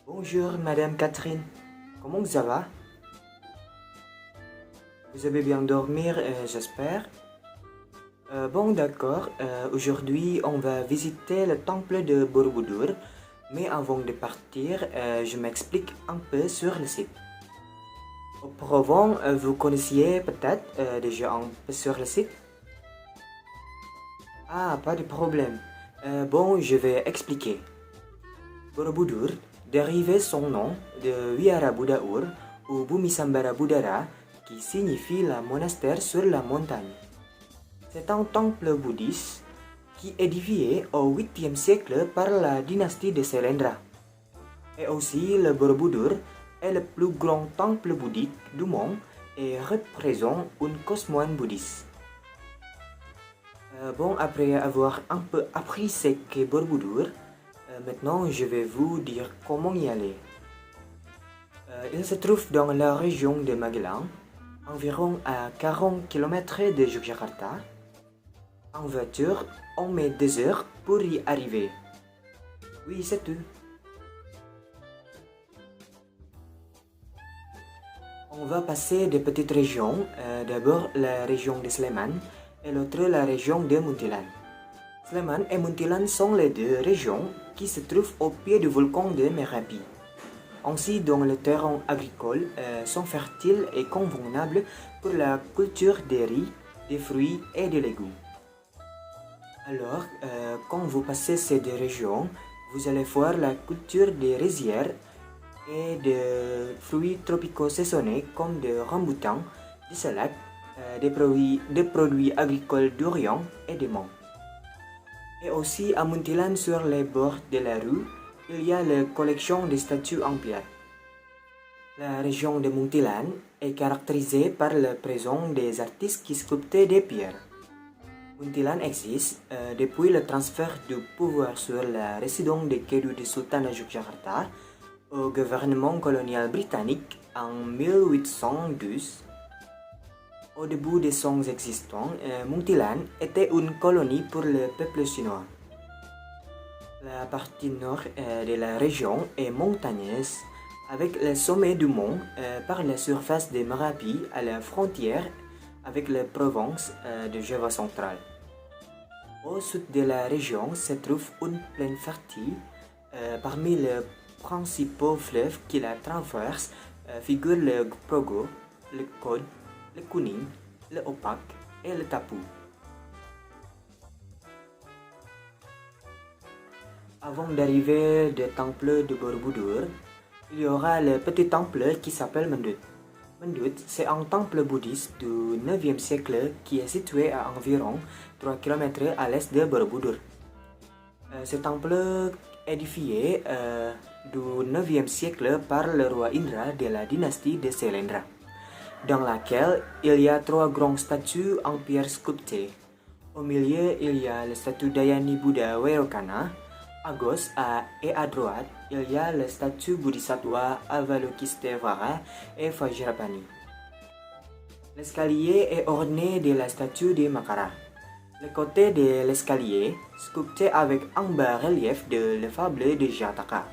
Bonjour Madame Catherine, comment ça va? Vous avez bien dormi, j'espère. Bon d'accord, aujourd'hui on va visiter le temple de Borobudur, mais avant de partir, je m'explique un peu sur le site. Auparavant, vous connaissiez peut-être déjà un peu sur le site? Ah, pas de problème. Bon, je vais expliquer. Borobudur dérivait son nom de Wihara Budaur ou Bumisambara Budara qui signifie la monastère sur la montagne. C'est un temple bouddhiste qui est édifié au 8e siècle par la dynastie de Sailendra. Et aussi le Borobudur est le plus grand temple bouddhique du monde et représente une cosmoine bouddhiste. Bon, après avoir un peu appris ce qu'est Borobudur, maintenant je vais vous dire comment y aller. Il se trouve dans la région de Magelang, environ à 40 km de Yogyakarta. En voiture, on met 2 heures pour y arriver. Oui, c'est tout. On va passer des petites régions, d'abord la région de Sleman et l'autre la région de Muntilan. Sleman et Muntilan sont les deux régions qui se trouvent au pied du volcan de Merapi. Ainsi, dont les terrains agricoles sont fertiles et convenables pour la culture des riz, des fruits et des légumes. Alors, quand vous passez ces deux régions, vous allez voir la culture des rizières et de fruits tropicaux saisonniers comme des rambutan, des salades, des produits agricoles d'Orient et des mangues. Et aussi à Muntilan, sur les bords de la rue, il y a la collection des statues en pierre. La région de Muntilan est caractérisée par la présence des artistes qui sculptaient des pierres. Muntilan existe depuis le transfert du pouvoir sur la résidence de Kedu du Sultan de Yogyakarta au gouvernement colonial britannique en 1812. Au début de son existence, Muntilan était une colonie pour le peuple chinois. La partie nord de la région est montagneuse, avec le sommet du mont par la surface de Merapi à la frontière avec la province de Java central. Au sud de la région se trouve une plaine fertile. Parmi les principaux fleuves qui la traversent figurent le Progo, le Code, le Kuning, le Opak et le Tapu. Avant d'arriver au temple de Borobudur, il y aura le petit temple qui s'appelle Mendut. Mendut, c'est un temple bouddhiste du 9e siècle qui est situé à environ 3 km à l'est de Borobudur. Ce temple édifié du 9e siècle par le roi Indra de la dynastie de Sailendra, dans laquelle il y a 3 grandes statues en pierre sculptée. Au milieu, il y a la statue d'Ayani Buddha Vairocana. À gauche et à droite, il y a la statue Bodhisattva Avalokiteshvara et Vajrapani. L'escalier est orné de la statue de Makara. Le côté de l'escalier, sculpté avec un bas-relief de la fable de Jataka.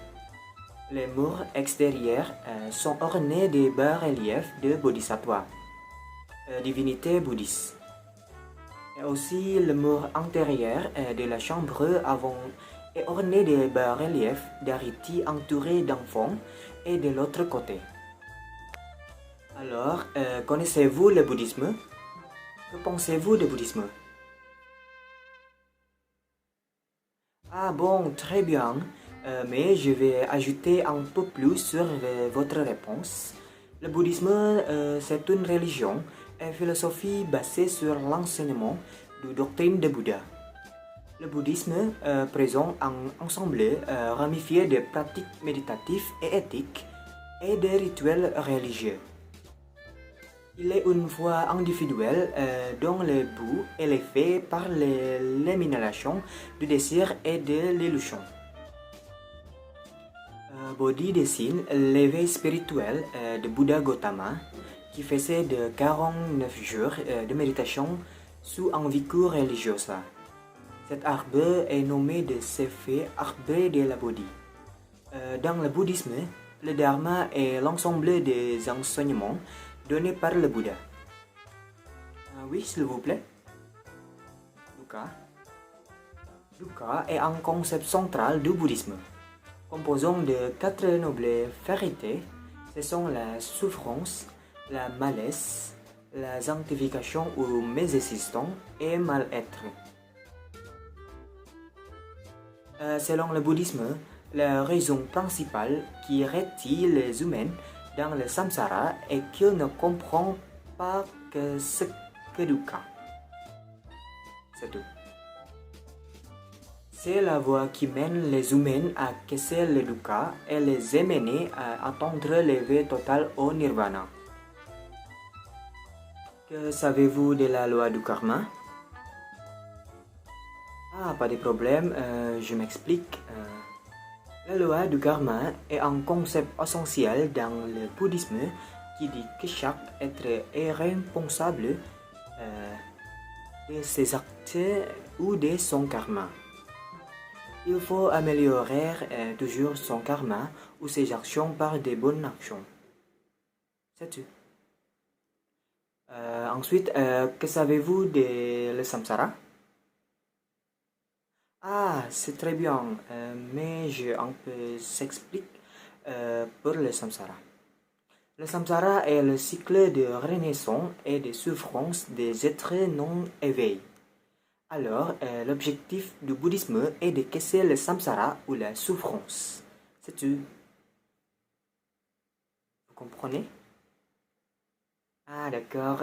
Les murs extérieurs sont ornés de bas-reliefs de Bodhisattva, divinité bouddhiste. Et aussi le mur intérieur de la chambre avant est orné de bas-reliefs d'Ariti entourés d'enfants et de l'autre côté. Alors, connaissez-vous le bouddhisme? Que pensez-vous du bouddhisme? Ah bon, très bien, mais je vais ajouter un peu plus sur votre réponse. Le bouddhisme, c'est une religion et philosophie basée sur l'enseignement de doctrine de Bouddha. Le bouddhisme présente un ensemble ramifié de pratiques méditatives et éthiques et de rituels religieux. Il est une foi individuelle dont le but est le fait par l'élimination du désir et de l'illusion. Bodhi dessine l'éveil spirituel de Bouddha Gautama qui faisait de 49 jours de méditation sous un vécu religieux. Cet arbre est nommé de ce fait arbre de la Bodhi. Dans le bouddhisme, le dharma est l'ensemble des enseignements donnés par le Bouddha. Oui, s'il vous plaît. Dukkha. Dukkha est un concept central du bouddhisme, composant de 4 nobles vérités. Ce sont la souffrance, la malaise, la sanctification ou mésexistence et mal-être. Selon le bouddhisme, la raison principale qui retient les humains dans le samsara est qu'ils ne comprennent pas que ce que dukkha. C'est tout. C'est la voie qui mène les humains à casser le dukkha et les amener à atteindre l'éveil total au nirvana. Que savez-vous de la loi du karma? Ah, pas de problème, je m'explique. La loi du karma est un concept essentiel dans le bouddhisme qui dit que chaque être est responsable de ses actes ou de son karma. Il faut améliorer toujours son karma ou ses actions par des bonnes actions. C'est tout. Ensuite, que savez-vous de le samsara? Ah, c'est très bien, mais je un peu s'explique pour le samsara. Le samsara est le cycle de renaissance et de souffrance des êtres non éveillés. Alors, l'objectif du bouddhisme est de casser le samsara ou la souffrance. C'est tout. Vous comprenez? Ah, d'accord.